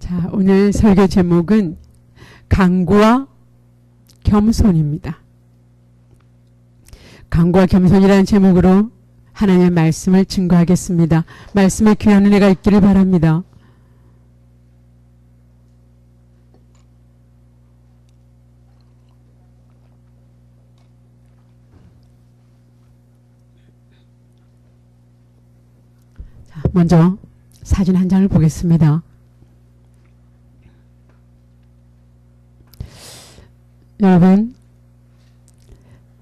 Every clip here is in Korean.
자, 오늘 설교 제목은 간구와 겸손입니다. 간구와 겸손이라는 제목으로 하나님의 말씀을 증거하겠습니다. 말씀에 귀한 은혜가 있기를 바랍니다. 자, 먼저 사진 한 장을 보겠습니다. 여러분,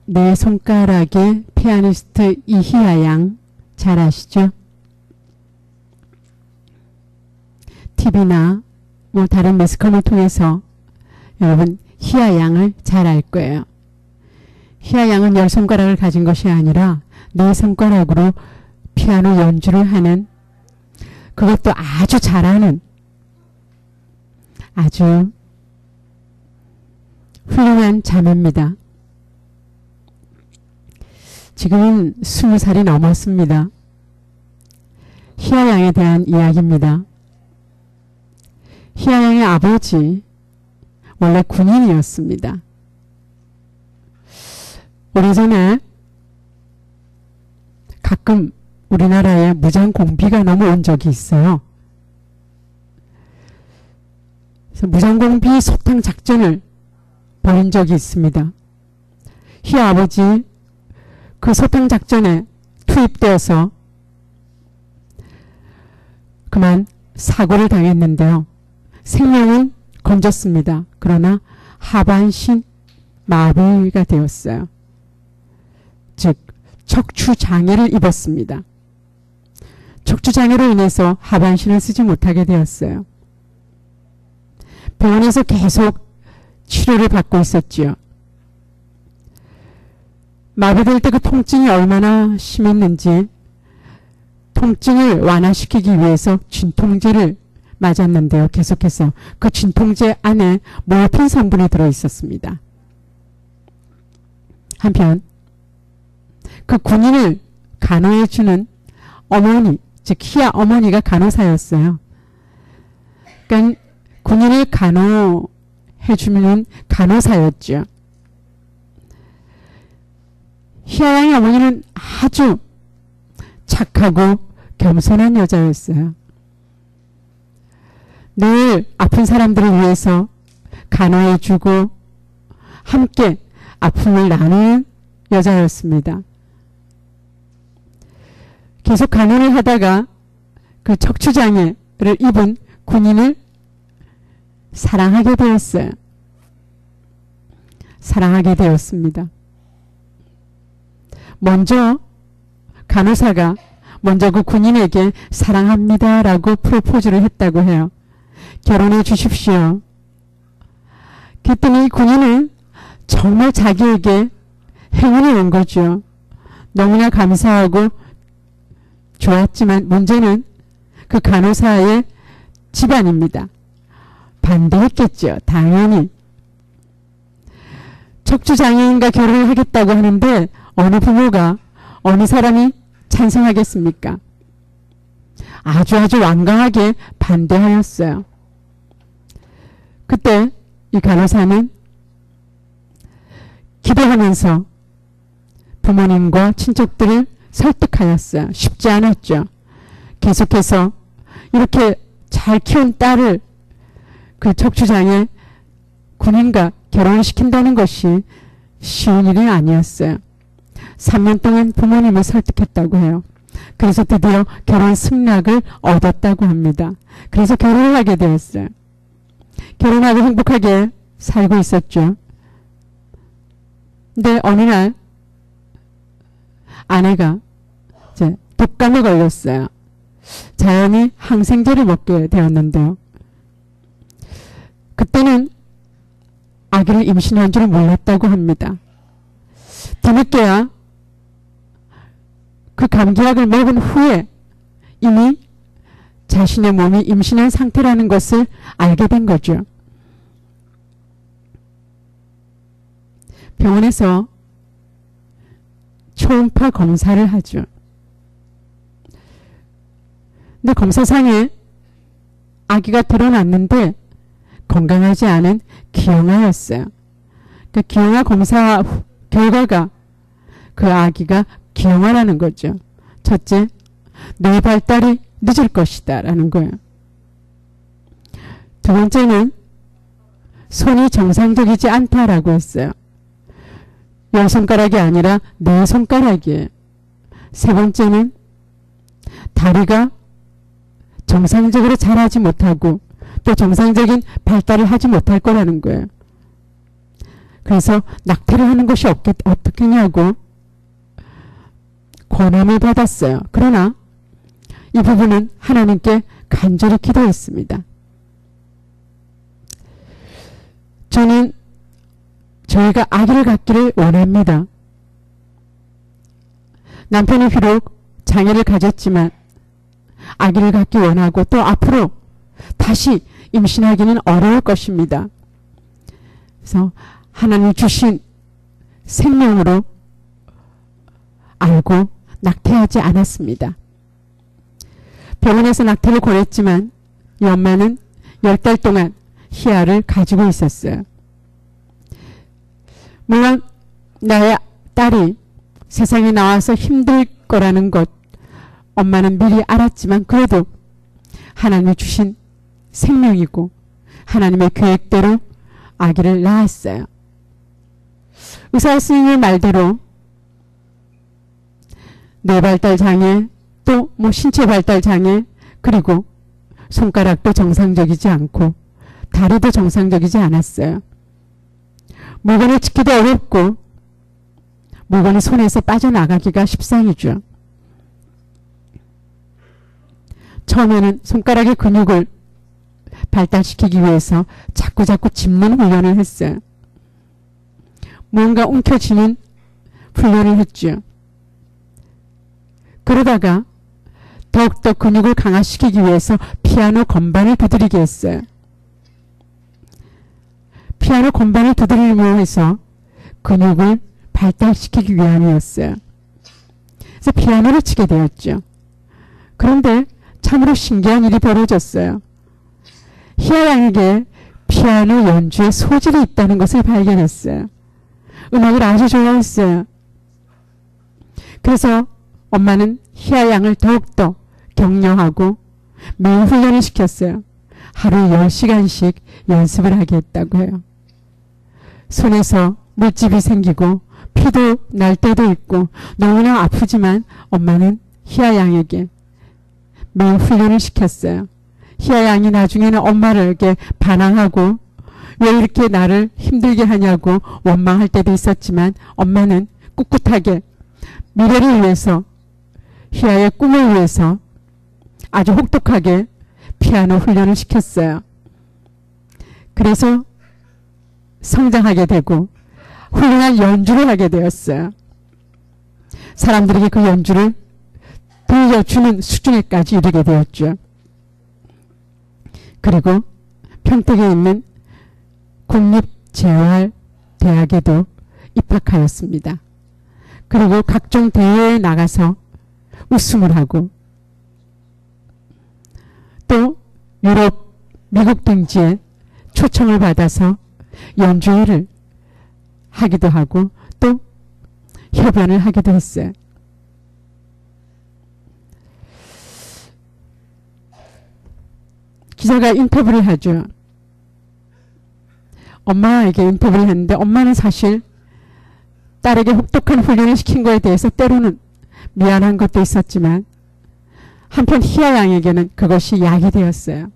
내 손가락의 피아니스트 이희아 양 잘 아시죠? TV나 뭐 다른 매스컴을 통해서 여러분 희아 양을 잘 알 거예요. 희아 양은 10손가락을 가진 것이 아니라 4손가락으로 피아노 연주를 하는, 그것도 아주 잘하는 아주 훌륭한 자매입니다. 지금은 20살이 넘었습니다. 희아 양에 대한 이야기입니다. 희아 양의 아버지 원래 군인이었습니다. 오래전에 가끔 우리나라에 무장공비가 넘어온 적이 있어요. 그래서 무장공비 소탕 작전을 벌인 적이 있습니다. 희아 아버지 그 소탕 작전에 투입되어서 그만 사고를 당했는데요. 생명은 건졌습니다. 그러나 하반신 마비가 되었어요. 즉 척추장애를 입었습니다. 척추장애로 인해서 하반신을 쓰지 못하게 되었어요. 병원에서 계속 치료를 받고 있었지요. 마비될 때 그 통증이 얼마나 심했는지 통증을 완화시키기 위해서 진통제를 맞았는데요. 계속해서 그 진통제 안에 모르핀 성분이 들어있었습니다. 한편 그 군인을 간호해주는 어머니, 즉 희아 어머니가 간호사였어요. 그러니까 군인을 간호해주는 간호사였죠. 희아 양의 어머니는 아주 착하고 겸손한 여자였어요. 늘 아픈 사람들을 위해서 간호해주고 함께 아픔을 나누는 여자였습니다. 계속 간호를 하다가 그 척추장애를 입은 군인을 사랑하게 되었어요. 사랑하게 되었습니다. 먼저 간호사가 먼저 그 군인에게 사랑합니다 라고 프로포즈를 했다고 해요. 결혼해 주십시오. 그랬더니 군인은 정말 자기에게 행운이 온 거죠. 너무나 감사하고 좋았지만 문제는 그 간호사의 집안입니다. 반대했겠죠. 당연히. 척추장애인과 결혼을 하겠다고 하는데 어느 부모가, 어느 사람이 찬성하겠습니까? 아주 완강하게 반대하였어요. 그때 이 간호사는 기도하면서 부모님과 친척들을 설득하였어요. 쉽지 않았죠. 계속해서 이렇게 잘 키운 딸을 그 척추장애 군인과 결혼을 시킨다는 것이 쉬운 일이 아니었어요. 3년 동안 부모님을 설득했다고 해요. 그래서 드디어 결혼 승낙을 얻었다고 합니다. 그래서 결혼을 하게 되었어요. 결혼하고 행복하게 살고 있었죠. 근데 어느 날 아내가 이제 독감에 걸렸어요. 자연히 항생제를 먹게 되었는데요. 그때는 아기를 임신한 줄 몰랐다고 합니다. 뒤늦게야 그 감기약을 먹은 후에 이미 자신의 몸이 임신한 상태라는 것을 알게 된 거죠. 병원에서 초음파 검사를 하죠. 근데 검사상에 아기가 드러났는데 건강하지 않은 기형아였어요. 그 기형아 검사 결과가 그 아기가 기형아라는 거죠. 첫째, 뇌 발달이 늦을 것이다 라는 거예요. 두 번째는 손이 정상적이지 않다라고 했어요. 10손가락이 아니라 4손가락이에요. 세 번째는 다리가 정상적으로 자라지 못하고 또 정상적인 발달을 하지 못할 거라는 거예요. 그래서 낙태를 하는 것이 어떻겠냐고 권함을 받았어요. 그러나 이 부분은 하나님께 간절히 기도했습니다. 저는 저희가 아기를 갖기를 원합니다. 남편이 비록 장애를 가졌지만 아기를 갖기 원하고 또 앞으로 다시 임신하기는 어려울 것입니다. 그래서 하나님 주신 생명으로 알고 낙태하지 않았습니다. 병원에서 낙태를 권했지만 이 엄마는 10달 동안 희아를 가지고 있었어요. 물론 나의 딸이 세상에 나와서 힘들 거라는 것 엄마는 미리 알았지만 그래도 하나님이 주신 생명이고 하나님의 계획대로 아기를 낳았어요. 의사 선생님의 말대로 뇌발달 장애 또 신체 발달 장애 그리고 손가락도 정상적이지 않고 다리도 정상적이지 않았어요. 물건을 찾기도 어렵고 물건이 손에서 빠져나가기가 십상이죠. 처음에는 손가락의 근육을 발달시키기 위해서 자꾸자꾸 짚는 훈련을 했어요. 뭔가 움켜쥐는 훈련을 했죠. 그러다가 더욱더 근육을 강화시키기 위해서 피아노 건반을 두드리게 했어요. 피아노 건반을 두드리며 해서 근육을 발달시키기 위함이었어요. 그래서 피아노를 치게 되었죠. 그런데 참으로 신기한 일이 벌어졌어요. 희아 양에게 피아노 연주에 소질이 있다는 것을 발견했어요. 음악을 아주 좋아했어요. 그래서 엄마는 희아 양을 더욱더 격려하고 매일 훈련을 시켰어요. 하루 10시간씩 연습을 하게 했다고 해요. 손에서 물집이 생기고 피도 날 때도 있고 너무나 아프지만 엄마는 희아 양에게 매일 훈련을 시켰어요. 희아 양이 나중에는 엄마에게 반항하고 왜 이렇게 나를 힘들게 하냐고 원망할 때도 있었지만 엄마는 꿋꿋하게 미래를 위해서 희아의 꿈을 위해서 아주 혹독하게 피아노 훈련을 시켰어요. 그래서 성장하게 되고 훌륭한 연주를 하게 되었어요. 사람들에게 그 연주를 들려주는 수준에까지 이르게 되었죠. 그리고 평택에 있는 국립재활대학에도 입학하였습니다. 그리고 각종 대회에 나가서 우승을 하고 또 유럽, 미국 등지에 초청을 받아서 연주회를 하기도 하고 또 협연을 하기도 했어요. 기자가 인터뷰를 하죠. 엄마에게 인터뷰를 했는데 엄마는 사실 딸에게 혹독한 훈련을 시킨 거에 대해서 때로는 미안한 것도 있었지만 한편 희아 양에게는 그것이 약이 되었어요.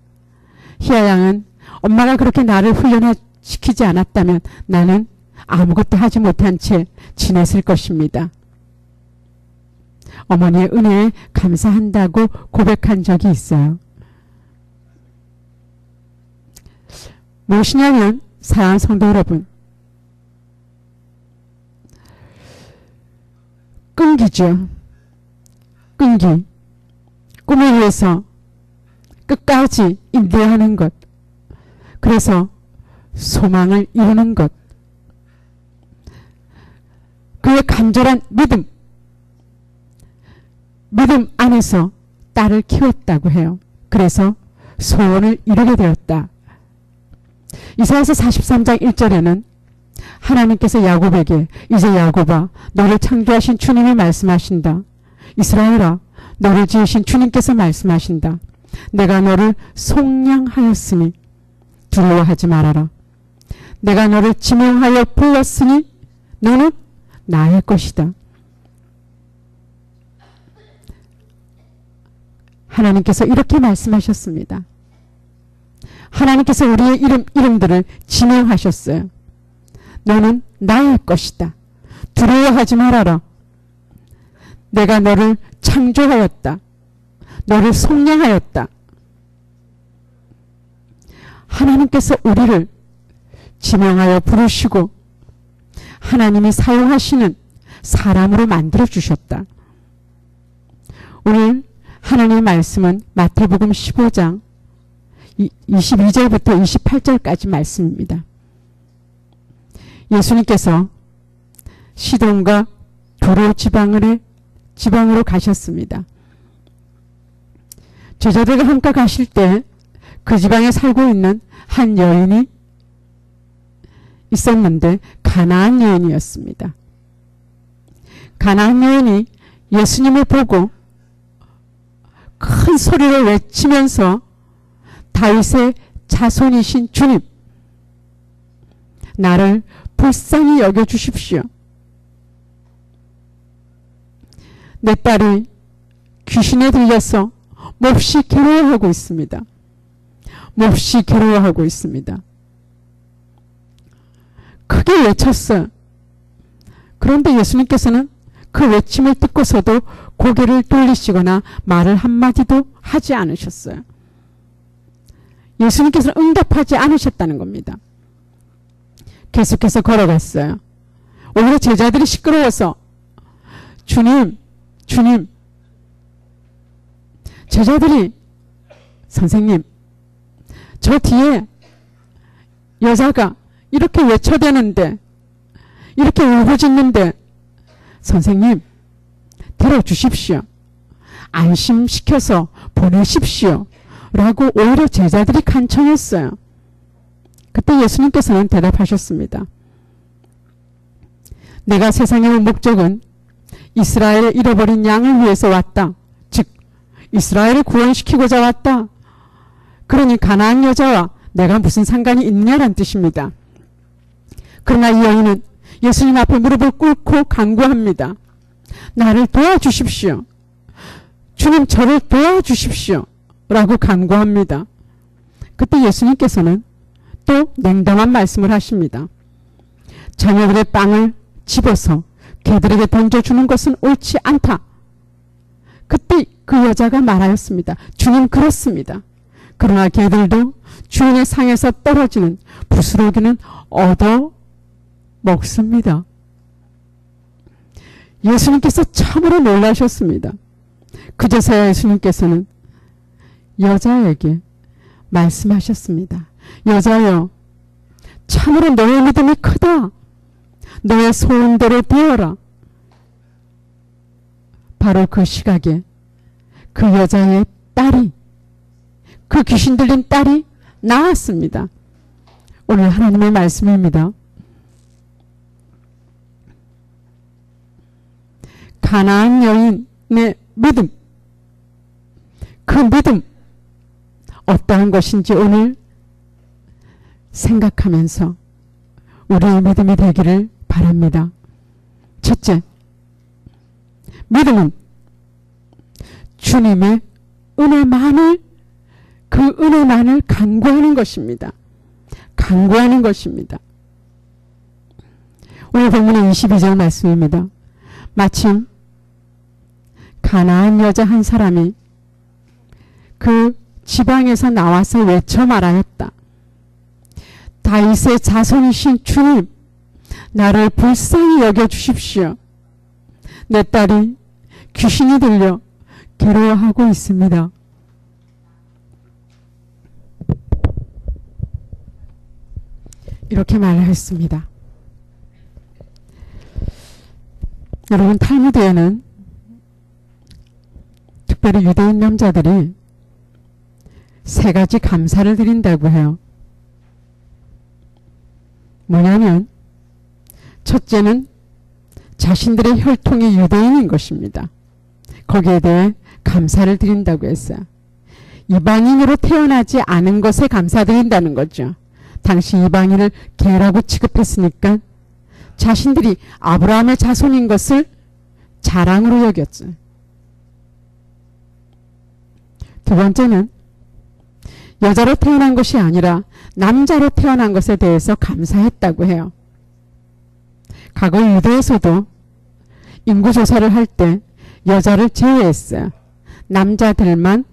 희아 양은 엄마가 그렇게 나를 훈련시키지 않았다면 나는 아무것도 하지 못한 채 지냈을 것입니다. 어머니의 은혜에 감사한다고 고백한 적이 있어요. 무엇이냐면 사랑하는 성도 여러분, 끈기죠. 끈기. 꿈을 위해서 끝까지 인내하는 것. 그래서 소망을 이루는 것. 그의 간절한 믿음. 믿음 안에서 딸을 키웠다고 해요. 그래서 소원을 이루게 되었다. 이사야서 43장 1절에는 하나님께서 야곱에게 이제 야곱아 너를 창조하신 주님이 말씀하신다. 이스라엘아 너를 지으신 주님께서 말씀하신다. 내가 너를 속량하였으니 두려워하지 말아라. 내가 너를 지명하여 불렀으니 너는 나의 것이다. 하나님께서 이렇게 말씀하셨습니다. 하나님께서 우리의 이름들을 지명하셨어요. 너는 나의 것이다. 두려워하지 말아라. 내가 너를 창조하였다. 너를 속량하였다. 하나님께서 우리를 지명하여 부르시고 하나님이 사용하시는 사람으로 만들어 주셨다. 오늘 하나님의 말씀은 마태복음 15장 22절부터 28절까지 말씀입니다. 예수님께서 시돈과 도로 지방으로 가셨습니다. 제자들과 함께 가실 때 그 지방에 살고 있는 한 여인이 있었는데 가나안 여인이었습니다. 가나안 여인이 예수님을 보고 큰 소리로 외치면서 다윗의 자손이신 주님, 나를 불쌍히 여겨주십시오. 내 딸이 귀신에 들려서 몹시 괴로워하고 있습니다. 몹시 괴로워하고 있습니다. 크게 외쳤어요. 그런데 예수님께서는 그 외침을 듣고서도 고개를 돌리시거나 말을 한마디도 하지 않으셨어요. 예수님께서는 응답하지 않으셨다는 겁니다. 계속해서 걸어갔어요. 오히려 제자들이 시끄러워서 주님, 제자들이 선생님, 저 뒤에 여자가 이렇게 외쳐대는데, 이렇게 울부짖는데 선생님 데려주십시오. 안심시켜서 보내십시오. 라고 오히려 제자들이 간청했어요. 그때 예수님께서는 대답하셨습니다. 내가 세상에 온 목적은 이스라엘의 잃어버린 양을 위해서 왔다. 즉 이스라엘을 구원시키고자 왔다. 그러니 가나안 여자와 내가 무슨 상관이 있느냐란 뜻입니다. 그러나 이 여인은 예수님 앞에 무릎을 꿇고 간구합니다. 나를 도와주십시오. 주님 저를 도와주십시오. 라고 간구합니다. 그때 예수님께서는 또 냉담한 말씀을 하십니다. 자녀들의 빵을 집어서 개들에게 던져주는 것은 옳지 않다. 그때 그 여자가 말하였습니다. 주님 그렇습니다. 그러나 개들도 주인의 상에서 떨어지는 부스러기는 얻어 먹습니다. 예수님께서 참으로 놀라셨습니다. 그제서야 예수님께서는 여자에게 말씀하셨습니다. 여자여, 참으로 너의 믿음이 크다. 너의 소원대로 되어라. 바로 그 시각에 그 여자의 딸이, 그 귀신 들린 딸이 나았습니다. 오늘 하나님의 말씀입니다. 가나안 여인의 믿음, 그 믿음 어떠한 것인지 오늘 생각하면서 우리의 믿음이 되기를 바랍니다. 첫째, 믿음은 주님의 은혜만을, 그 은혜만을 간구하는 것입니다. 간구하는 것입니다. 오늘 본문의 22절 말씀입니다. 마침 가나안 여자 한 사람이 그 지방에서 나와서 외쳐 말하였다. 다윗의 자손이신 주님, 나를 불쌍히 여겨주십시오. 내 딸이 귀신이 들려 괴로워하고 있습니다. 이렇게 말했습니다. 여러분, 탈무드에는 특별히 유대인 남자들이 세 가지 감사를 드린다고 해요. 뭐냐면 첫째는 자신들의 혈통이 유대인인 것입니다. 거기에 대해 감사를 드린다고 했어요. 이방인으로 태어나지 않은 것에 감사드린다는 거죠. 당시 이방인을 개라고 취급했으니까 자신들이 아브라함의 자손인 것을 자랑으로 여겼죠. 두 번째는 여자로 태어난 것이 아니라 남자로 태어난 것에 대해서 감사했다고 해요. 과거 유대에서도 인구조사를 할 때 여자를 제외했어요. 남자들만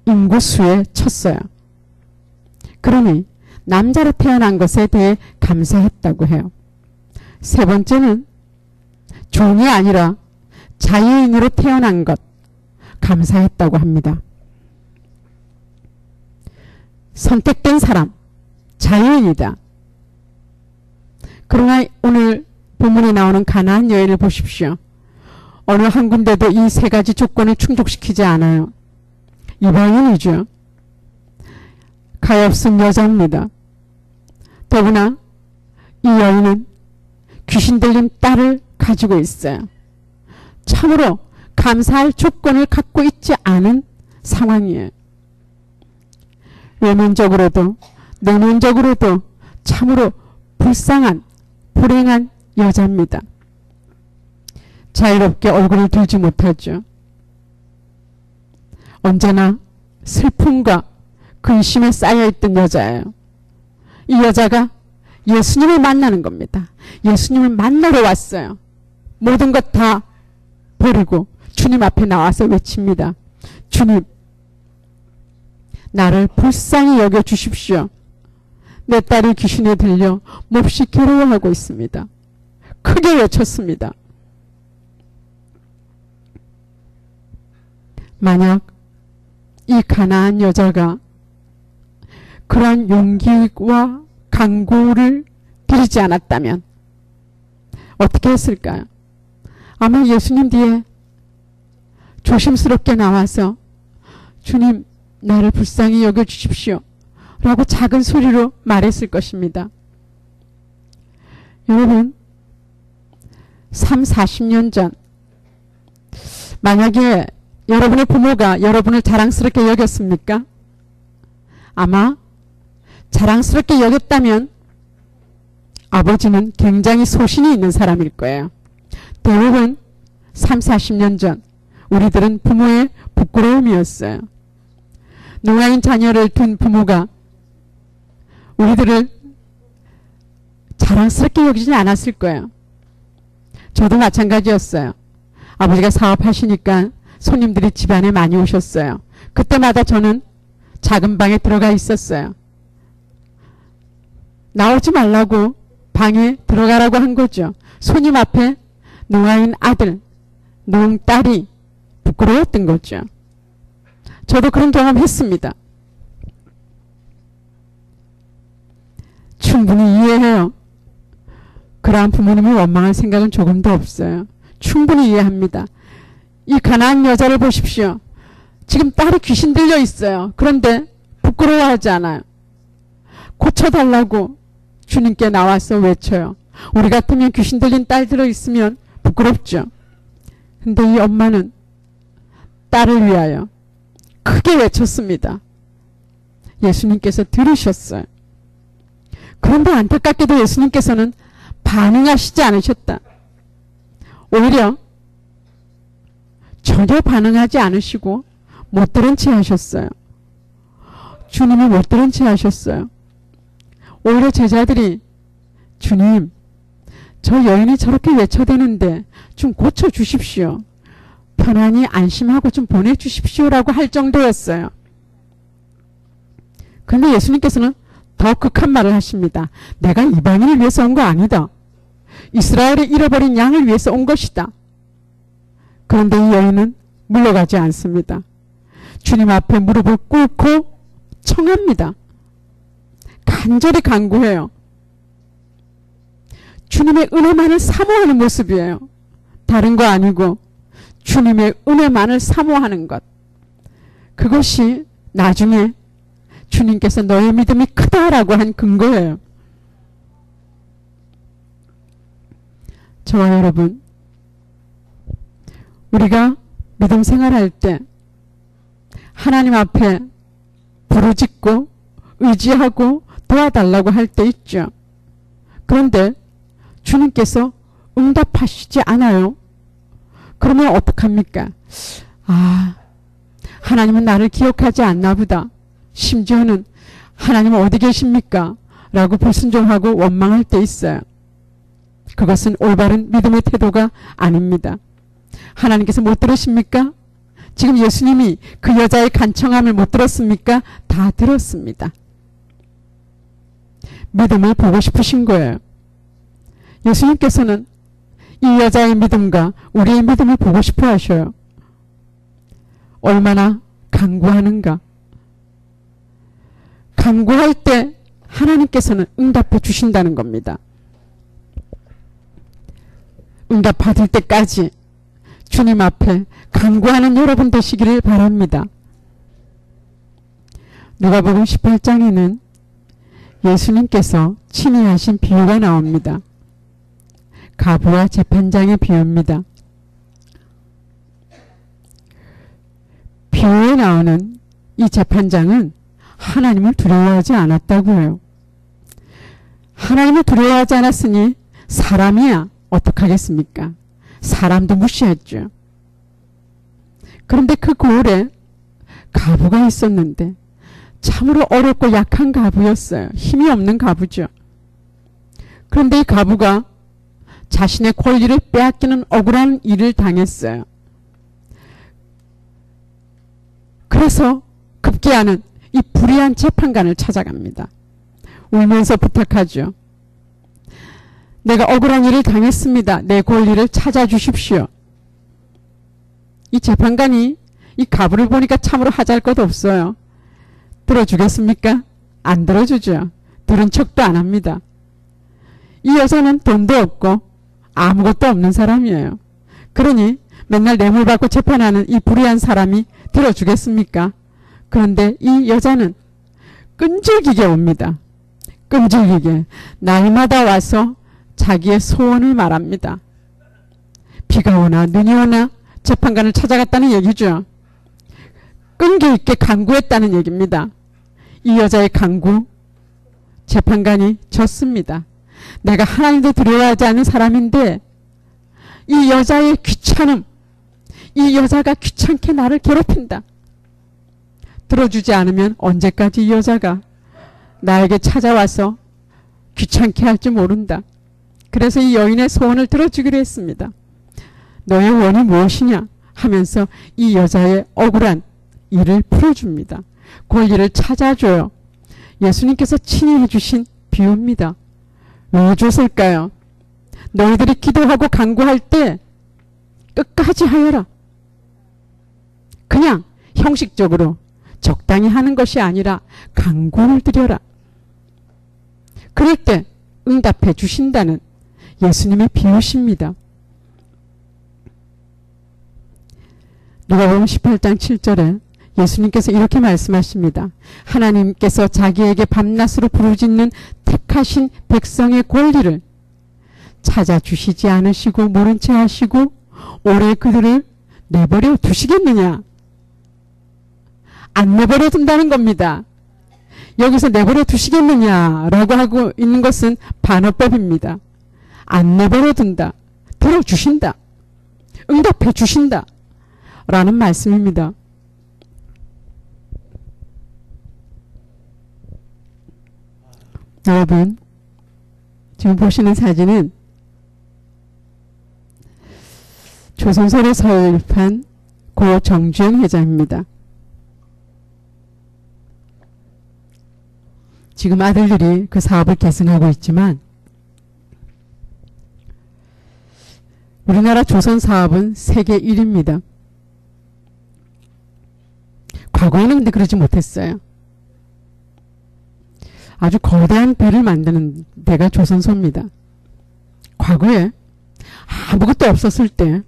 인구수에 쳤어요. 그러니 남자로 태어난 것에 대해 감사했다고 해요. 세 번째는 종이 아니라 자유인으로 태어난 것 감사했다고 합니다. 선택된 사람, 자유인이다. 그러나 오늘 본문에 나오는 가나안 여인을 보십시오. 어느 한 군데도 이 세 가지 조건을 충족시키지 않아요. 이방인이죠. 가엾은 여자입니다. 더구나 이 여인은 귀신 들린 딸을 가지고 있어요. 참으로 감사할 조건을 갖고 있지 않은 상황이에요. 외면적으로도 내면적으로도 참으로 불쌍한 불행한 여자입니다. 자유롭게 얼굴을 들지 못하죠. 언제나 슬픔과 근심에 쌓여있던 여자예요. 이 여자가 예수님을 만나는 겁니다. 예수님을 만나러 왔어요. 모든 것 다 버리고 주님 앞에 나와서 외칩니다. 주님, 나를 불쌍히 여겨주십시오. 내 딸이 귀신에 들려 몹시 괴로워하고 있습니다. 크게 외쳤습니다. 만약 이 가나안 여자가 그러한 용기와 간구를 드리지 않았다면 어떻게 했을까요? 아마 예수님 뒤에 조심스럽게 나와서 주님, 나를 불쌍히 여겨주십시오 라고 작은 소리로 말했을 것입니다. 여러분, 40년 전 만약에 여러분의 부모가 여러분을 자랑스럽게 여겼습니까? 아마 자랑스럽게 여겼다면 아버지는 굉장히 소신이 있는 사람일 거예요. 대부분 40년 전 우리들은 부모의 부끄러움이었어요. 노아인 자녀를 둔 부모가 우리들을 자랑스럽게 여기지 않았을 거예요. 저도 마찬가지였어요. 아버지가 사업하시니까 손님들이 집안에 많이 오셨어요. 그때마다 저는 작은 방에 들어가 있었어요. 나오지 말라고 방에 들어가라고 한 거죠. 손님 앞에 노아인 아들, 노은 딸이 부끄러웠던 거죠. 저도 그런 경험했습니다. 충분히 이해해요. 그러한 부모님을 원망할 생각은 조금도 없어요. 충분히 이해합니다. 이 가나안 여자를 보십시오. 지금 딸이 귀신 들려 있어요. 그런데 부끄러워하지 않아요. 고쳐달라고 주님께 나와서 외쳐요. 우리 같으면 귀신 들린 딸 들어있으면 부끄럽죠. 근데 이 엄마는 딸을 위하여 크게 외쳤습니다. 예수님께서 들으셨어요. 그런데 안타깝게도 예수님께서는 반응하시지 않으셨다. 오히려 전혀 반응하지 않으시고 못 들은 채 하셨어요. 주님이 못 들은 채 하셨어요. 오히려 제자들이 주님, 저 여인이 저렇게 외쳐대는데 좀 고쳐주십시오. 편안히 안심하고 좀 보내주십시오라고 할 정도였어요. 그런데 예수님께서는 더 극한 말을 하십니다. 내가 이방인을 위해서 온 거 아니다. 이스라엘의 잃어버린 양을 위해서 온 것이다. 그런데 이 여인은 물러가지 않습니다. 주님 앞에 무릎을 꿇고 청합니다. 간절히 간구해요. 주님의 은혜만을 사모하는 모습이에요. 다른 거 아니고 주님의 은혜만을 사모하는 것. 그것이 나중에 주님께서 너의 믿음이 크다라고 한 근거예요. 저와 여러분, 우리가 믿음 생활할 때 하나님 앞에 부르짖고 의지하고 도와달라고 할 때 있죠. 그런데 주님께서 응답하시지 않아요. 그러면 어떡합니까? 하나님은 나를 기억하지 않나 보다. 심지어는 하나님은 어디 계십니까? 라고 불순종하고 원망할 때 있어요. 그것은 올바른 믿음의 태도가 아닙니다. 하나님께서 못 들으십니까? 지금 예수님이 그 여자의 간청함을 못 들었습니까? 다 들었습니다. 믿음을 보고 싶으신 거예요. 예수님께서는 이 여자의 믿음과 우리의 믿음을 보고 싶어 하셔요. 얼마나 간구하는가. 간구할 때 하나님께서는 응답해 주신다는 겁니다. 응답 받을 때까지 주님 앞에 간구하는 여러분 되시기를 바랍니다. 누가복음 18장에는 예수님께서 친히 하신 비유가 나옵니다. 가부와 재판장의 비유입니다. 비유에 나오는 이 재판장은 하나님을 두려워하지 않았다고 해요. 하나님을 두려워하지 않았으니 사람이야 어떡하겠습니까? 사람도 무시했죠. 그런데 그 고을에 가부가 있었는데 참으로 어렵고 약한 가부였어요. 힘이 없는 가부죠. 그런데 이 가부가 자신의 권리를 빼앗기는 억울한 일을 당했어요. 그래서 급기야는 이 불의한 재판관을 찾아갑니다. 울면서 부탁하죠. 내가 억울한 일을 당했습니다. 내 권리를 찾아주십시오. 이 재판관이 이 가부를 보니까 참으로 하잘 것 없어요. 들어주겠습니까? 안 들어주죠. 들은 척도 안 합니다. 이 여자는 돈도 없고 아무것도 없는 사람이에요. 그러니 맨날 뇌물 받고 재판하는 이 불의한 사람이 들어주겠습니까? 그런데 이 여자는 끈질기게 옵니다. 끈질기게 날마다 와서 자기의 소원을 말합니다. 비가 오나 눈이 오나 재판관을 찾아갔다는 얘기죠. 끈기 있게 간구했다는 얘기입니다. 이 여자의 간구, 재판관이 졌습니다. 내가 하나님도 두려워하지 않는 사람인데 이 여자의 귀찮음, 이 여자가 귀찮게 나를 괴롭힌다. 들어주지 않으면 언제까지 이 여자가 나에게 찾아와서 귀찮게 할지 모른다. 그래서 이 여인의 소원을 들어주기로 했습니다. 너의 원이 무엇이냐 하면서 이 여자의 억울한 일을 풀어줍니다. 권리를 찾아줘요. 예수님께서 친히 해주신 비유입니다. 왜 줬을까요? 너희들이 기도하고 간구할 때 끝까지 하여라. 그냥 형식적으로 적당히 하는 것이 아니라 간구를 드려라. 그럴 때 응답해 주신다는 예수님의 비유십니다. 누가복음 18장 7절에 예수님께서 이렇게 말씀하십니다. 하나님께서 자기에게 밤낮으로 부르짖는 택하신 백성의 권리를 찾아주시지 않으시고 모른 채 하시고 오래 그들을 내버려 두시겠느냐? 안 내버려 둔다는 겁니다. 여기서 내버려 두시겠느냐라고 하고 있는 것은 반어법입니다. 안 내버려 둔다. 들어주신다. 응답해 주신다. 라는 말씀입니다. 여러분, 지금 보시는 사진은 조선소를 설립한 고 정주영 회장입니다. 지금 아들들이 그 사업을 계승하고 있지만 우리나라 조선 사업은 세계 1위입니다. 과거에는 근데 그러지 못했어요. 아주 거대한 배를 만드는 데가 조선소입니다. 과거에 아무것도 없었을 때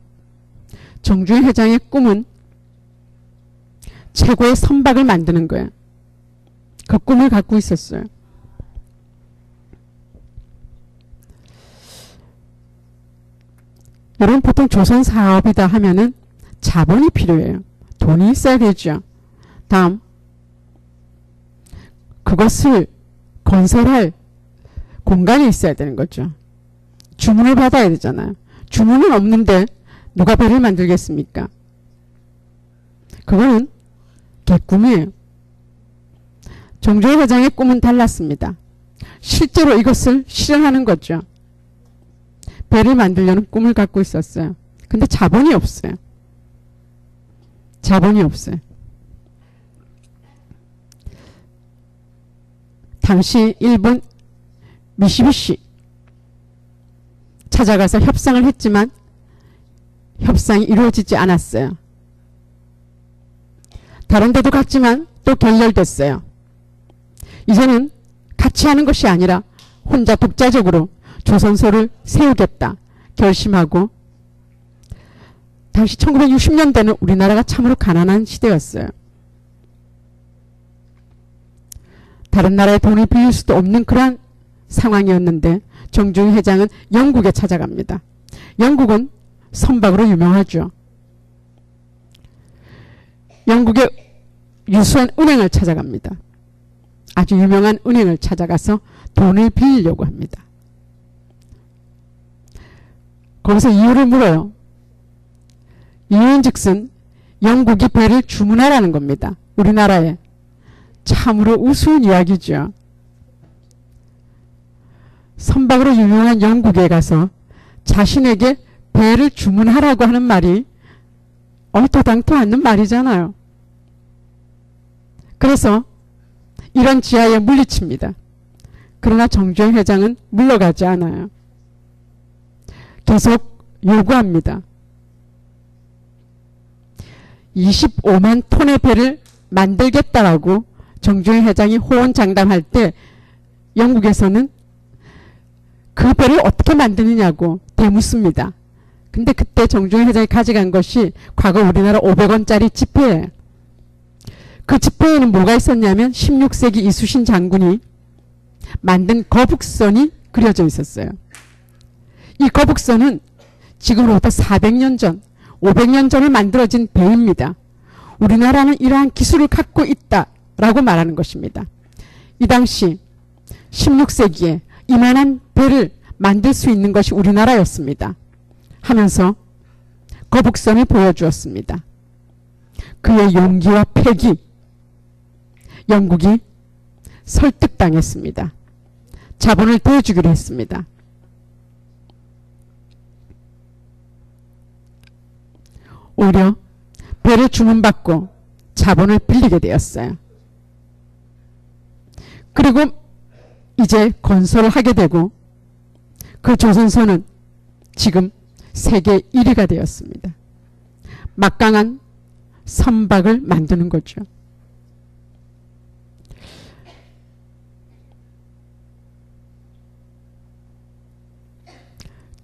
정주영 회장의 꿈은 최고의 선박을 만드는 거예요. 그 꿈을 갖고 있었어요. 여러분, 보통 조선 사업이다 하면은 자본이 필요해요. 돈이 있어야 되죠. 다음, 그것을 건설할 공간이 있어야 되는 거죠. 주문을 받아야 되잖아요. 주문은 없는데 누가 배를 만들겠습니까? 그거는 개꿈이에요. 정조의 회장의 꿈은 달랐습니다. 실제로 이것을 실현하는 거죠. 배를 만들려는 꿈을 갖고 있었어요. 근데 자본이 없어요. 자본이 없어요. 당시 일본 미쓰비시 찾아가서 협상을 했지만 협상이 이루어지지 않았어요. 다른 데도 갔지만 또 결렬됐어요. 이제는 같이 하는 것이 아니라 혼자 독자적으로 조선소를 세우겠다 결심하고, 당시 1960년대는 우리나라가 참으로 가난한 시대였어요. 다른 나라에 돈을 빌릴 수도 없는 그런 상황이었는데 정중희 회장은 영국에 찾아갑니다. 영국은 선박으로 유명하죠. 영국의 유수한 은행을 찾아갑니다. 아주 유명한 은행을 찾아가서 돈을 빌리려고 합니다. 거기서 이유를 물어요. 이유는 즉슨 영국이 배를 주문하라는 겁니다. 우리나라에. 참으로 우스운 이야기죠. 선박으로 유명한 영국에 가서 자신에게 배를 주문하라고 하는 말이 얼토당토 않는 말이잖아요. 그래서 이런 지하에 물리칩니다. 그러나 정주영 회장은 물러가지 않아요. 계속 요구합니다. 25만 톤의 배를 만들겠다라고 정주영 회장이 호언장담할 때 영국에서는 그 배를 어떻게 만드느냐고 대묻습니다. 근데 그때 정주영 회장이 가져간 것이 과거 우리나라 500원짜리 지폐예요. 그 지폐에는 뭐가 있었냐면 16세기 이수신 장군이 만든 거북선이 그려져 있었어요. 이 거북선은 지금으로부터 400년 전, 500년 전에 만들어진 배입니다. 우리나라는 이러한 기술을 갖고 있다라고 말하는 것입니다. 이 당시 16세기에 이만한 배를 만들 수 있는 것이 우리나라였습니다. 하면서 거북선을 보여주었습니다. 그의 용기와 패기, 영국이 설득당했습니다. 자본을 대주기로 했습니다. 오히려 배를 주문받고 자본을 빌리게 되었어요. 그리고 이제 건설을 하게 되고 그 조선소는 지금 세계 1위가 되었습니다. 막강한 선박을 만드는 거죠.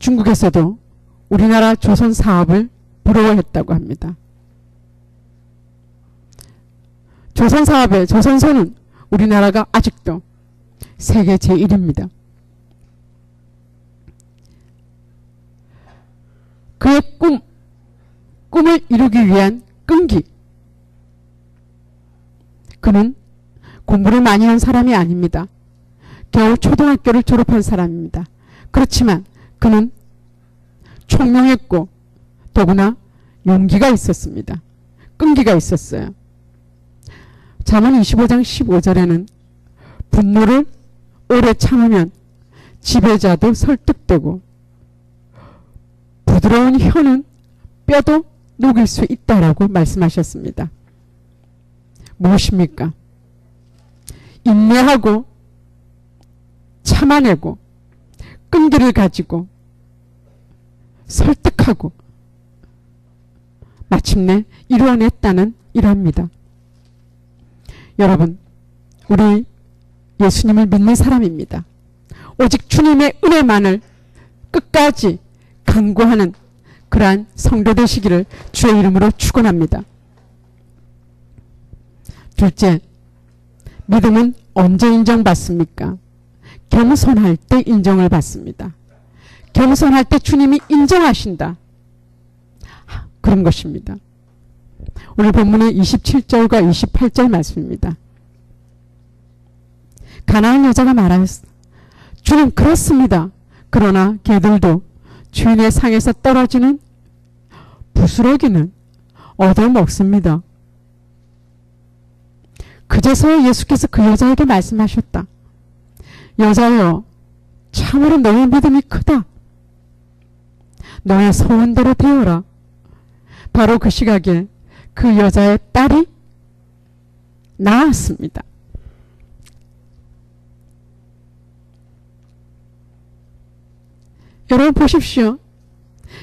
중국에서도 우리나라 조선 사업을 부러워했다고 합니다. 조선 사업의 조선소는 우리나라가 아직도 세계 제1위입니다. 그의 꿈을 이루기 위한 끈기. 그는 공부를 많이 한 사람이 아닙니다. 겨우 초등학교를 졸업한 사람입니다. 그렇지만 그는 총명했고 더구나 용기가 있었습니다. 끈기가 있었어요. 잠언 25장 15절에는 분노를 오래 참으면 지배자도 설득되고 부드러운 혀는 뼈도 녹일 수 있다라고 말씀하셨습니다. 무엇입니까? 인내하고 참아내고 끈기를 가지고 설득하고 마침내 이루어냈다는 이러합니다. 여러분, 우리 예수님을 믿는 사람입니다. 오직 주님의 은혜만을 끝까지 강구하는 그러한 성도 되시기를 주의 이름으로 축원합니다. 둘째, 믿음은 언제 인정받습니까? 겸손할 때 인정을 받습니다. 겸손할 때 주님이 인정하신다. 그런 것입니다. 오늘 본문의 27절과 28절 말씀입니다. 가나안 여자가 말하였다. 주님, 그렇습니다. 그러나 개들도 주인의 상에서 떨어지는 부스러기는 얻어먹습니다. 그제서야 예수께서 그 여자에게 말씀하셨다. 여자여, 참으로 너의 믿음이 크다. 너의 소원대로 되어라. 바로 그 시각에 그 여자의 딸이 나았습니다. 여러분 보십시오.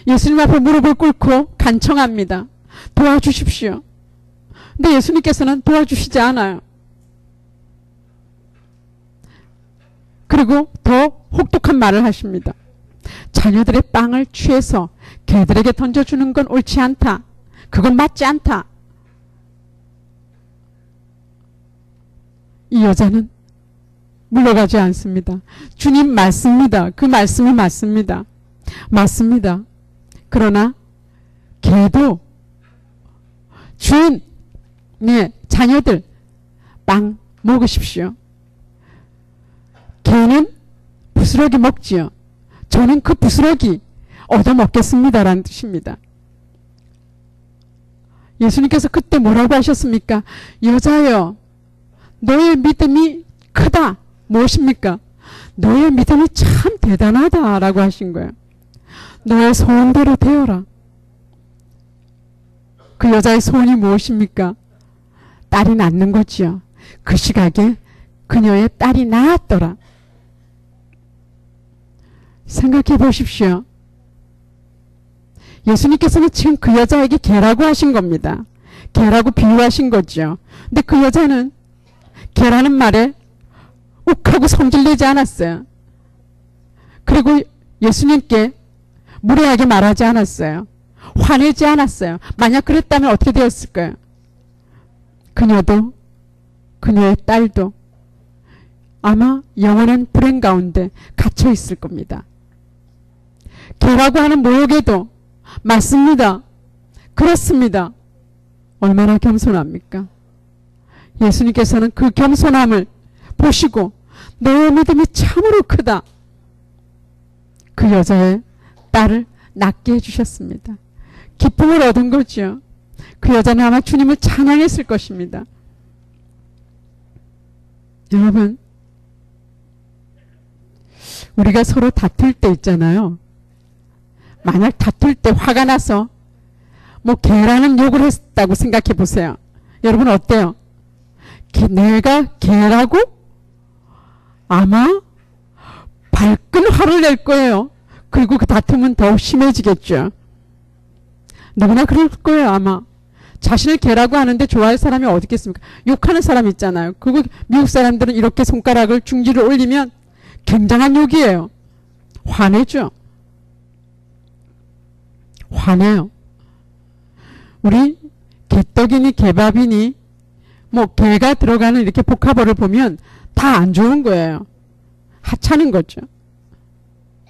예수님 앞에 무릎을 꿇고 간청합니다. 도와주십시오. 근데 예수님께서는 도와주시지 않아요. 그리고 더 혹독한 말을 하십니다. 자녀들의 빵을 취해서 개들에게 던져주는 건 옳지 않다. 그건 맞지 않다. 이 여자는 물러가지 않습니다. 주님 맞습니다. 그 말씀이 맞습니다. 맞습니다. 그러나 개도 주인의 자녀들 빵 먹으십시오. 개는 부스러기 먹지요. 저는 그 부스러기 얻어먹겠습니다. 라는 뜻입니다. 예수님께서 그때 뭐라고 하셨습니까? 여자여, 너의 믿음이 크다. 무엇입니까? 너의 믿음이 참 대단하다. 라고 하신 거예요. 너의 소원대로 되어라. 그 여자의 소원이 무엇입니까? 딸이 낳는 거지요. 그 시각에 그녀의 딸이 낳았더라. 생각해 보십시오. 예수님께서는 지금 그 여자에게 개라고 하신 겁니다. 개라고 비유하신 거죠. 근데 그 여자는 개라는 말에 욱하고 성질내지 않았어요. 그리고 예수님께 무례하게 말하지 않았어요. 화내지 않았어요. 만약 그랬다면 어떻게 되었을까요? 그녀도 그녀의 딸도 아마 영원한 불행 가운데 갇혀 있을 겁니다. 개라고 하는 모욕에도 맞습니다. 그렇습니다. 얼마나 겸손합니까? 예수님께서는 그 겸손함을 보시고 너의 믿음이 참으로 크다. 그 여자의 딸을 낫게 해주셨습니다. 기쁨을 얻은 거죠. 그 여자는 아마 주님을 찬양했을 것입니다. 여러분, 우리가 서로 다툴 때 있잖아요. 만약 다툴 때 화가 나서 뭐 개라는 욕을 했다고 생각해 보세요. 여러분 어때요? 내가 개라고? 아마 발끈 화를 낼 거예요. 그리고 그 다툼은 더욱 심해지겠죠. 누구나 그럴 거예요. 아마 자신을 개라고 하는데 좋아할 사람이 어디 있겠습니까? 욕하는 사람 있잖아요. 그리고 미국 사람들은 이렇게 손가락을 중지를 올리면 굉장한 욕이에요. 화내죠. 화내요. 우리 개떡이니 개밥이니 뭐 개가 들어가는 이렇게 복합어를 보면 다 안 좋은 거예요. 하찮은 거죠.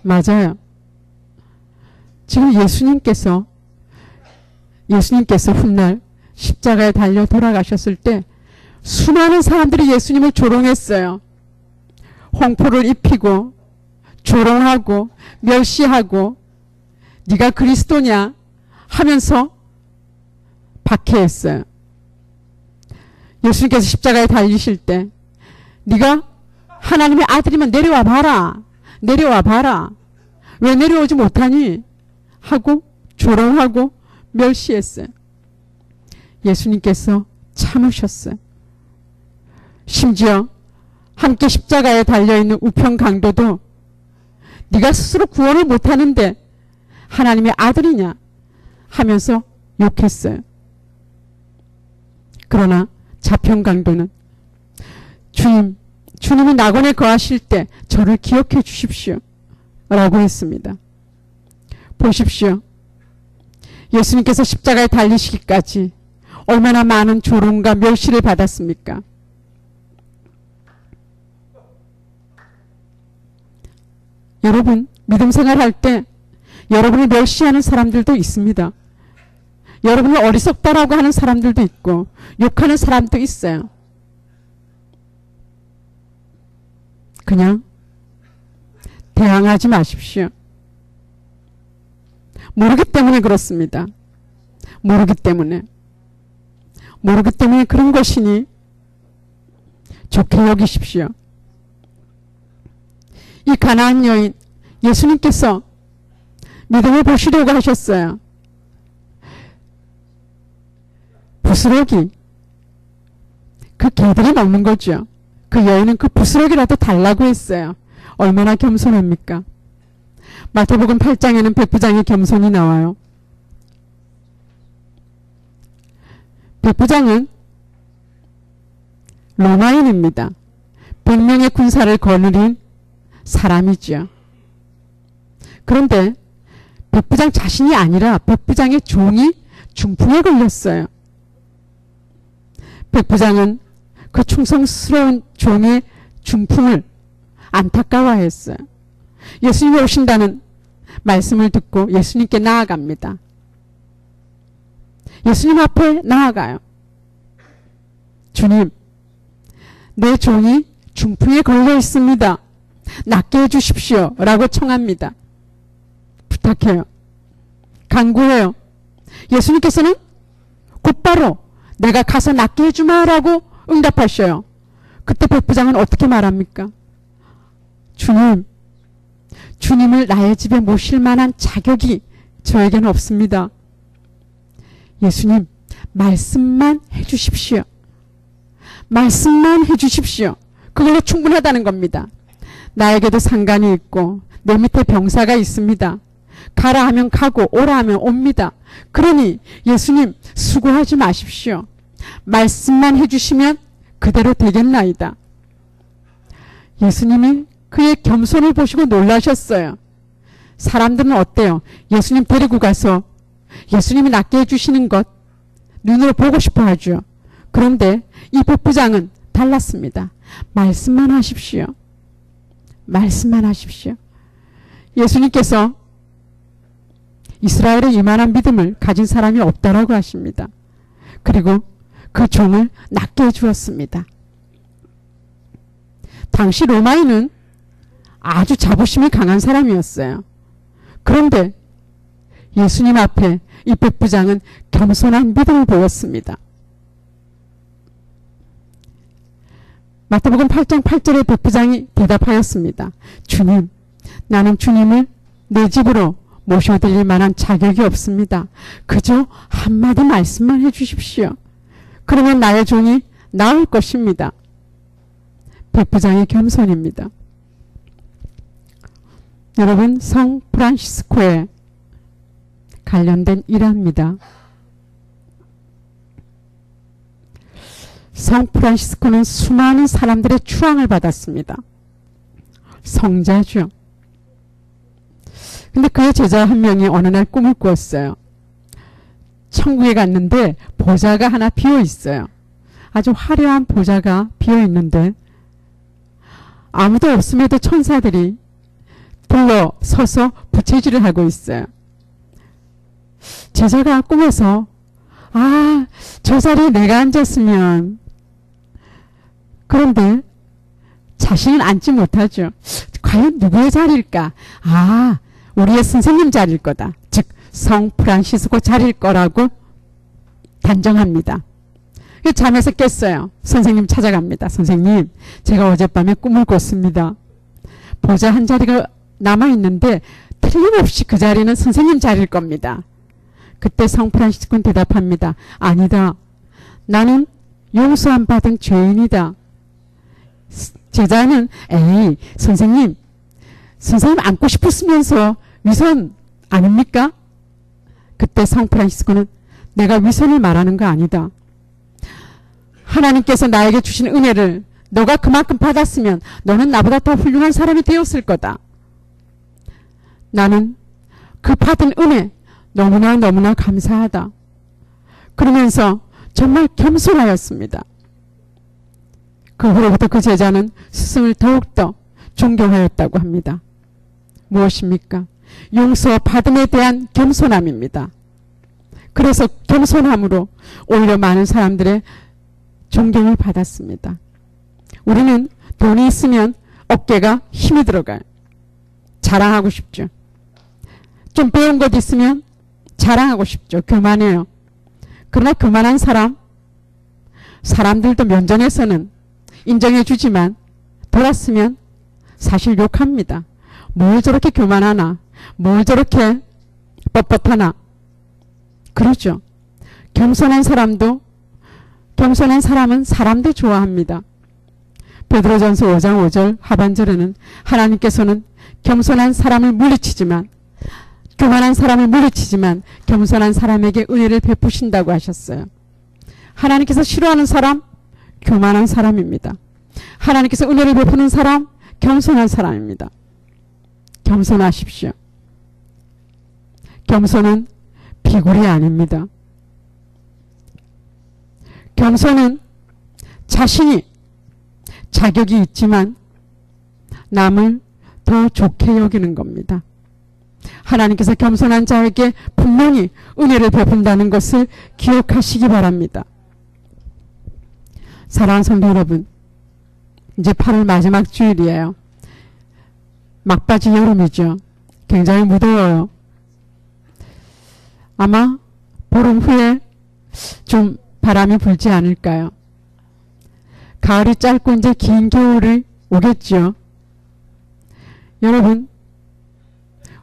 맞아요. 지금 예수님께서 훗날 십자가에 달려 돌아가셨을 때 수많은 사람들이 예수님을 조롱했어요. 홍포를 입히고 조롱하고 멸시하고 네가 그리스도냐 하면서 박해했어요. 예수님께서 십자가에 달리실 때 네가 하나님의 아들이면 내려와 봐라. 내려와 봐라. 왜 내려오지 못하니? 하고 조롱하고 멸시했어요. 예수님께서 참으셨어요. 심지어 함께 십자가에 달려있는 우편 강도도 네가 스스로 구원을 못하는데 하나님의 아들이냐 하면서 욕했어요. 그러나 자평 강도는 주님이 낙원에 거하실 때 저를 기억해 주십시오 라고 했습니다. 보십시오. 예수님께서 십자가에 달리시기까지 얼마나 많은 조롱과 멸시를 받았습니까? 여러분, 믿음 생활할 때 여러분을 멸시하는 사람들도 있습니다. 여러분을 어리석다라고 하는 사람들도 있고 욕하는 사람도 있어요. 그냥 대항하지 마십시오. 모르기 때문에 그렇습니다. 모르기 때문에 그런 것이니 좋게 여기십시오. 이 가나안 여인, 예수님께서 믿음을 보시려고 하셨어요. 부스러기, 그 개들이 먹는 거죠. 그 여인은 그 부스러기라도 달라고 했어요. 얼마나 겸손합니까? 마태복음 8장에는 백부장의 겸손이 나와요. 백부장은 로마인입니다. 100명의 군사를 거느린 사람이죠. 그런데 백부장 자신이 아니라 백부장의 종이 중풍에 걸렸어요. 백부장은 그 충성스러운 종의 중풍을 안타까워했어요. 예수님이 오신다는 말씀을 듣고 예수님께 나아갑니다. 예수님 앞에 나아가요. 주님, 내 종이 중풍에 걸려 있습니다. 낫게 해주십시오. 라고 청합니다. 부탁해요. 간구해요. 예수님께서는 곧바로 내가 가서 낫게 해주마 라고 응답하셔요. 그때 백부장은 어떻게 말합니까? 주님, 주님을 나의 집에 모실 만한 자격이 저에게는 없습니다. 예수님, 말씀만 해주십시오. 말씀만 해주십시오. 그걸로 충분하다는 겁니다. 나에게도 상관이 있고 내 밑에 병사가 있습니다. 가라 하면 가고 오라 하면 옵니다. 그러니 예수님 수고하지 마십시오. 말씀만 해주시면 그대로 되겠나이다. 예수님이 그의 겸손을 보시고 놀라셨어요. 사람들은 어때요? 예수님 데리고 가서 예수님이 낫게 해주시는 것 눈으로 보고 싶어 하죠. 그런데 이 백부장은 달랐습니다. 말씀만 하십시오. 말씀만 하십시오. 예수님께서 이스라엘에 이만한 믿음을 가진 사람이 없다라고 하십니다. 그리고 그 종을 낫게 해주었습니다. 당시 로마인은 아주 자부심이 강한 사람이었어요. 그런데 예수님 앞에 이 백부장은 겸손한 믿음을 보였습니다. 마태복음 8장 8절에 백부장이 대답하였습니다. 주님, 나는 주님을 내 집으로 모셔드릴 만한 자격이 없습니다. 그저 한마디 말씀만 해주십시오. 그러면 나의 종이 나을 것입니다. 백부장의 겸손입니다. 여러분, 성 프란시스코에 관련된 일화입니다. 성 프란시스코는 수많은 사람들의 추앙을 받았습니다. 성자죠. 근데 그의 제자 한 명이 어느 날 꿈을 꾸었어요. 천국에 갔는데 보좌가 하나 비어 있어요. 아주 화려한 보좌가 비어 있는데 아무도 없음에도 천사들이 둘러서서 부채질을 하고 있어요. 제자가 꿈에서 저 자리에 내가 앉았으면, 그런데 자신은 앉지 못하죠. 과연 누구의 자리일까? 우리의 선생님 자리일 거다. 즉 성 프란시스코 자리일 거라고 단정합니다. 잠에서 깼어요. 선생님 찾아갑니다. 선생님, 제가 어젯밤에 꿈을 꿨습니다. 보좌 한 자리가 남아있는데 틀림없이 그 자리는 선생님 자리일 겁니다. 그때 성 프란시스코는 대답합니다. 아니다. 나는 용서 안 받은 죄인이다. 제자는 선생님 안고 싶었으면서 위선 아닙니까? 그때 성 프란시스코는 내가 위선을 말하는 거 아니다. 하나님께서 나에게 주신 은혜를 너가 그만큼 받았으면 너는 나보다 더 훌륭한 사람이 되었을 거다. 나는 그 받은 은혜 너무나 감사하다. 그러면서 정말 겸손하였습니다. 그 후로부터 그 제자는 스승을 더욱더 존경하였다고 합니다. 무엇입니까? 용서받음에 대한 겸손함입니다. 그래서 겸손함으로 오히려 많은 사람들의 존경을 받았습니다. 우리는 돈이 있으면 어깨가 힘이 들어가요. 자랑하고 싶죠. 좀 배운 것 있으면 자랑하고 싶죠. 교만해요. 그러나 교만한 사람들도 면전에서는 인정해 주지만 돌았으면 사실 욕합니다. 뭘 저렇게 교만하나, 뭘 저렇게 뻣뻣하나. 그러죠. 겸손한 사람은 사람도 좋아합니다. 베드로전서 5장 5절 하반절에는 하나님께서는 겸손한 사람을 물리치지만, 교만한 사람을 물리치지만 겸손한 사람에게 은혜를 베푸신다고 하셨어요. 하나님께서 싫어하는 사람, 교만한 사람입니다. 하나님께서 은혜를 베푸는 사람, 겸손한 사람입니다. 겸손하십시오. 겸손은 비굴이 아닙니다. 겸손은 자신이 자격이 있지만 남을 더 좋게 여기는 겁니다. 하나님께서 겸손한 자에게 분명히 은혜를 베푼다는 것을 기억하시기 바랍니다. 사랑하는 성도 여러분, 이제 8월 마지막 주일이에요. 막바지 여름이죠. 굉장히 무더워요. 아마 보름 후에 좀 바람이 불지 않을까요? 가을이 짧고 이제 긴 겨울이 오겠죠. 여러분,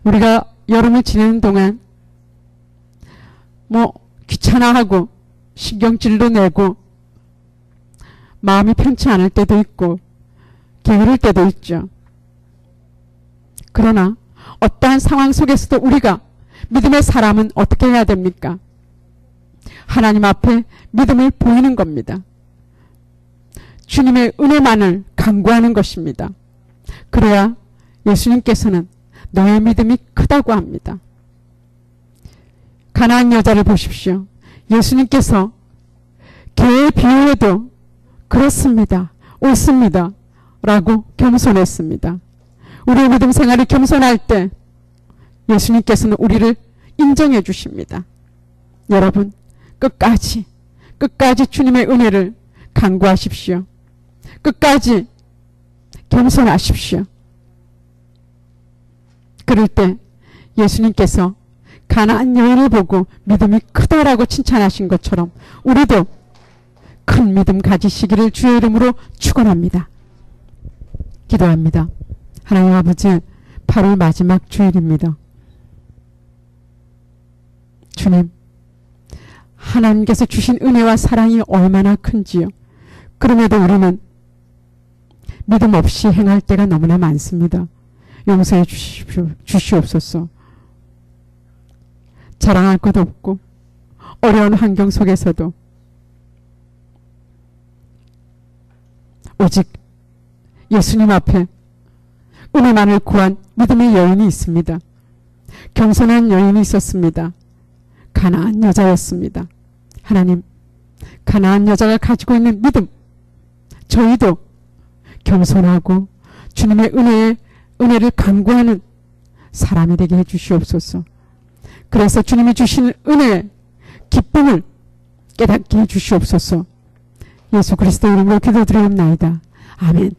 우리가 여름을 지내는 동안 귀찮아하고 신경질도 내고 마음이 편치 않을 때도 있고 게으를 때도 있죠. 그러나 어떠한 상황 속에서도 우리가 믿음의 사람은 어떻게 해야 됩니까? 하나님 앞에 믿음을 보이는 겁니다. 주님의 은혜만을 간구하는 것입니다. 그래야 예수님께서는 너의 믿음이 크다고 합니다. 가나안 여자를 보십시오. 예수님께서 개의 비유에도 그렇습니다, 옳습니다 라고 겸손했습니다. 우리의 믿음 생활이 겸손할 때 예수님께서는 우리를 인정해 주십니다. 여러분, 끝까지 주님의 은혜를 간구하십시오. 끝까지 겸손하십시오. 그럴 때 예수님께서 가나안 여인을 보고 믿음이 크다라고 칭찬하신 것처럼 우리도 큰 믿음 가지시기를 주의 이름으로 축원합니다. 기도합니다. 하나님 아버지, 8월 마지막 주일입니다. 주님, 하나님께서 주신 은혜와 사랑이 얼마나 큰지요. 그럼에도 우리는 믿음 없이 행할 때가 너무나 많습니다. 용서해 주시옵소서. 자랑할 것 없고 어려운 환경 속에서도 오직 예수님 앞에 은혜만을 구한 믿음의 여인이 있습니다. 겸손한 여인이 있었습니다. 가나안 여자였습니다. 하나님, 가나안 여자가 가지고 있는 믿음, 저희도 겸손하고 주님의 은혜를 간구하는 사람이 되게 해주시옵소서. 그래서 주님이 주시는 은혜의 기쁨을 깨닫게 해주시옵소서. 예수 그리스도 이름으로 기도드리옵나이다. 아멘.